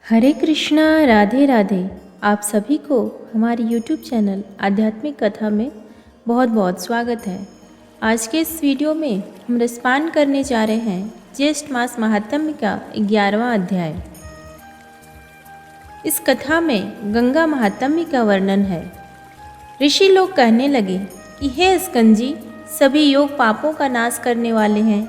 हरे कृष्णा, राधे राधे। आप सभी को हमारे YouTube चैनल आध्यात्मिक कथा में बहुत बहुत स्वागत है। आज के इस वीडियो में हम रसपान करने जा रहे हैं ज्येष्ठ मास महात्म्य का 11वां अध्याय। इस कथा में गंगा महात्म्य का वर्णन है। ऋषि लोग कहने लगे कि हे स्कंजी, सभी योग पापों का नाश करने वाले हैं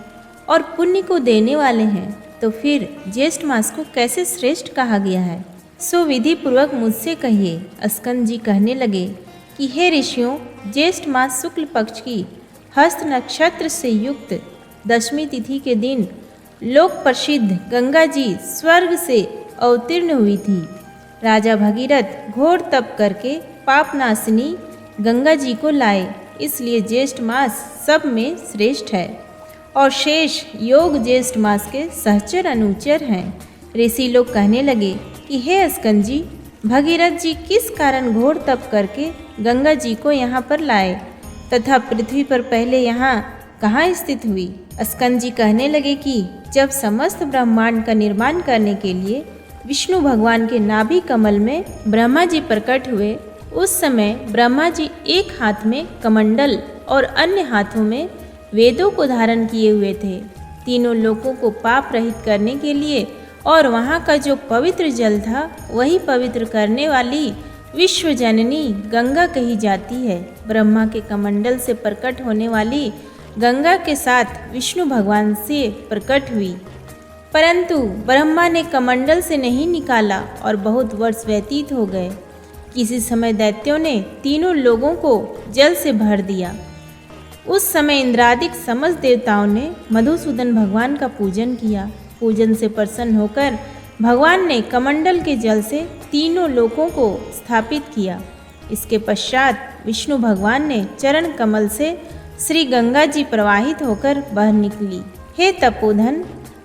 और पुण्य को देने वाले हैं, तो फिर ज्येष्ठ मास को कैसे श्रेष्ठ कहा गया है? सो विधि पूर्वक मुझसे कहिए। स्कंद जी कहने लगे कि हे ऋषियों, ज्येष्ठ मास शुक्ल पक्ष की हस्त नक्षत्र से युक्त दशमी तिथि के दिन लोक प्रसिद्ध गंगा जी स्वर्ग से अवतीर्ण हुई थी। राजा भगीरथ घोर तप करके पापनाशिनी गंगा जी को लाए, इसलिए ज्येष्ठ मास सब में श्रेष्ठ है और शेष योग ज्येष्ठ मास के सहचर अनुचर हैं। ऋषि लोग कहने लगे कि हे स्कंद जी, भगीरथ जी किस कारण घोर तप करके गंगा जी को यहाँ पर लाए तथा पृथ्वी पर पहले यहाँ कहाँ स्थित हुई? स्कंद जी कहने लगे कि जब समस्त ब्रह्मांड का निर्माण करने के लिए विष्णु भगवान के नाभि कमल में ब्रह्मा जी प्रकट हुए, उस समय ब्रह्मा जी एक हाथ में कमंडल और अन्य हाथों में वेदों को धारण किए हुए थे। तीनों लोकों को पाप रहित करने के लिए और वहाँ का जो पवित्र जल था वही पवित्र करने वाली विश्व जननी गंगा कही जाती है। ब्रह्मा के कमंडल से प्रकट होने वाली गंगा के साथ विष्णु भगवान से प्रकट हुई, परंतु ब्रह्मा ने कमंडल से नहीं निकाला और बहुत वर्ष व्यतीत हो गए। किसी समय दैत्यों ने तीनों लोगों को जल से भर दिया। उस समय इंद्रादिक समस्त देवताओं ने मधुसूदन भगवान का पूजन किया। पूजन से प्रसन्न होकर भगवान ने कमंडल के जल से तीनों लोकों को स्थापित किया। इसके पश्चात विष्णु भगवान ने चरण कमल से श्री गंगा जी प्रवाहित होकर बह निकली। हे तपोधन,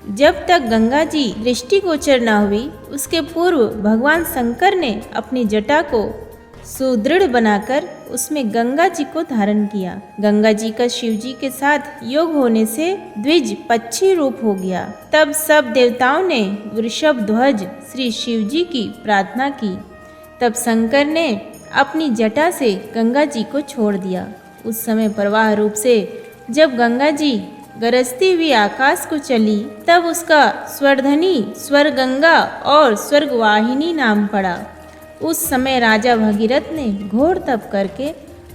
जब तक गंगा जी दृष्टिगोचर न हुई, उसके पूर्व भगवान शंकर ने अपनी जटा को सुदृढ़ बनाकर उसमें गंगा जी को धारण किया। गंगा जी का शिव जी के साथ योग होने से द्विज पक्षी रूप हो गया। तब सब देवताओं ने वृषभ ध्वज श्री शिव जी की प्रार्थना की। तब शंकर ने अपनी जटा से गंगा जी को छोड़ दिया। उस समय प्रवाह रूप से जब गंगा जी गरजती हुई आकाश को चली, तब उसका स्वर्धनी स्वर्गंगा और स्वर्गवाहिनी नाम पड़ा। उस समय राजा भगीरथ ने घोर तप करके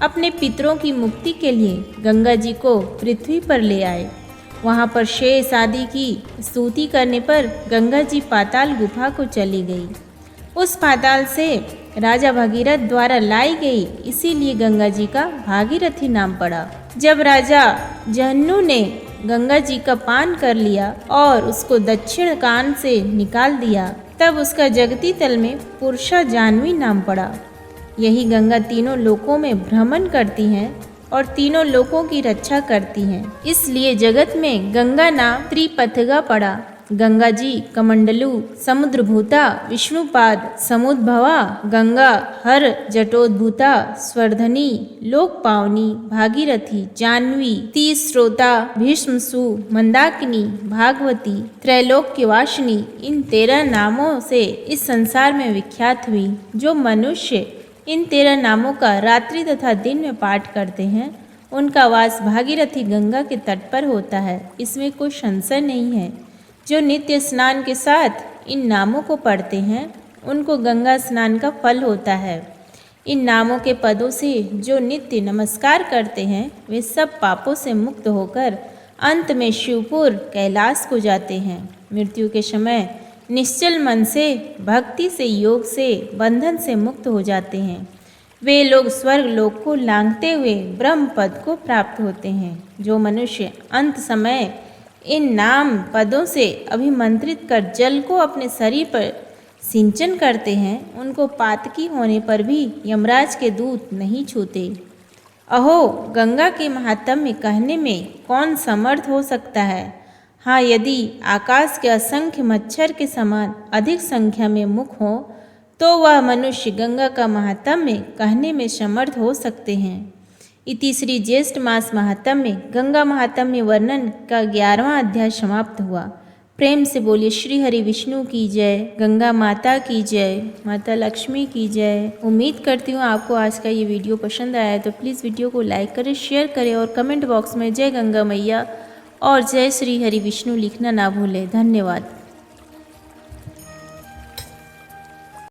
अपने पितरों की मुक्ति के लिए गंगा जी को पृथ्वी पर ले आए। वहाँ पर शेष आदि की स्तुति करने पर गंगा जी पाताल गुफा को चली गई। उस पाताल से राजा भगीरथ द्वारा लाई गई, इसीलिए गंगा जी का भागीरथी नाम पड़ा। जब राजा जहन्नु ने गंगा जी का पान कर लिया और उसको दक्षिण कान से निकाल दिया, तब उसका जगती तल में पुरुषा जाह्नवी नाम पड़ा। यही गंगा तीनों लोकों में भ्रमण करती हैं और तीनों लोकों की रक्षा करती हैं, इसलिए जगत में गंगा नाम त्रिपथगा पड़ा। गंगा जी कमंडलु समुद्रभूता विष्णुपाद समुद्भवा गंगा हर जटोद्भूता स्वर्धनी लोकपावनी भागीरथी जाह्नवी तीस्रोता भीष्मसु मंदाकिनी भागवती त्रैलोक्यवासिनी, इन 13 नामों से इस संसार में विख्यात हुई। जो मनुष्य इन 13 नामों का रात्रि तथा दिन में पाठ करते हैं, उनका वास भागीरथी गंगा के तट पर होता है। इसमें कोई संशय नहीं है। जो नित्य स्नान के साथ इन नामों को पढ़ते हैं, उनको गंगा स्नान का फल होता है। इन नामों के पदों से जो नित्य नमस्कार करते हैं, वे सब पापों से मुक्त होकर अंत में शिवपुर कैलाश को जाते हैं। मृत्यु के समय निश्चल मन से, भक्ति से, योग से, बंधन से मुक्त हो जाते हैं। वे लोग स्वर्ग लोक को लांघते हुए ब्रह्म पद को प्राप्त होते हैं। जो मनुष्य अंत समय इन नाम पदों से अभिमंत्रित कर जल को अपने शरीर पर सिंचन करते हैं, उनको पातकी होने पर भी यमराज के दूत नहीं छूते। अहो, गंगा के महात्म्य कहने में कौन समर्थ हो सकता है? हाँ, यदि आकाश के असंख्य मच्छर के समान अधिक संख्या में मुख हो, तो वह मनुष्य गंगा का महात्म्य कहने में समर्थ हो सकते हैं। इति श्री ज्येष्ठ मास महात्म्य गंगा महात्म्य वर्णन का 11वां अध्याय समाप्त हुआ। प्रेम से बोलिए श्री हरि विष्णु की जय, गंगा माता की जय, माता लक्ष्मी की जय। उम्मीद करती हूँ आपको आज का ये वीडियो पसंद आया है, तो प्लीज़ वीडियो को लाइक करें, शेयर करें और कमेंट बॉक्स में जय गंगा मैया और जय श्री हरि विष्णु लिखना ना भूलें। धन्यवाद।